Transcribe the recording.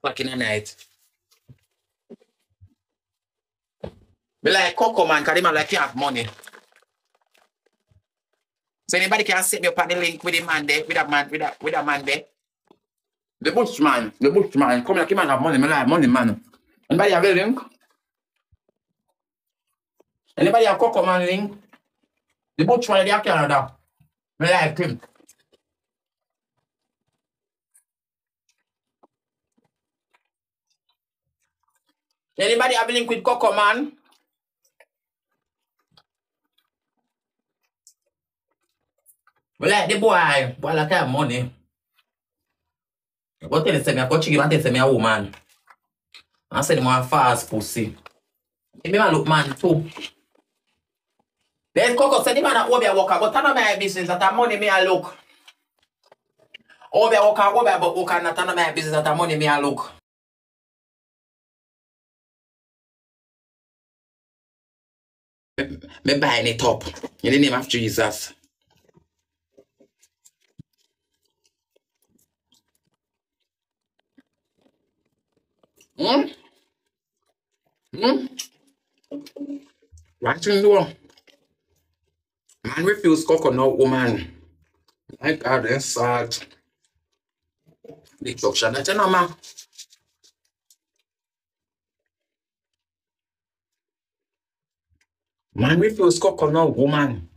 o'clock in the night. Me like Coco, man, because man like you have money. So anybody can set me up at the link with the man there, with that man there. The bushman. Come like, man have money, me like money, man. Anybody have a link? Anybody have Coco man link? The bushman they have Canada. Me like him. Anybody have a link with Coco man? Me like the boy like have money. But tell you, I got chicken and tell me a woman. I said, I'm fast pussy. He me look man too. There's Coco said, the man at Obia worker, but I know my business that money me a look. Obia worker, but worker, not know my business that money me a look. Me buying it up in the name of Jesus. What you do? Man refuse coconut woman. My God, that's sad. The junction that you know, man. Man refuse coconut woman.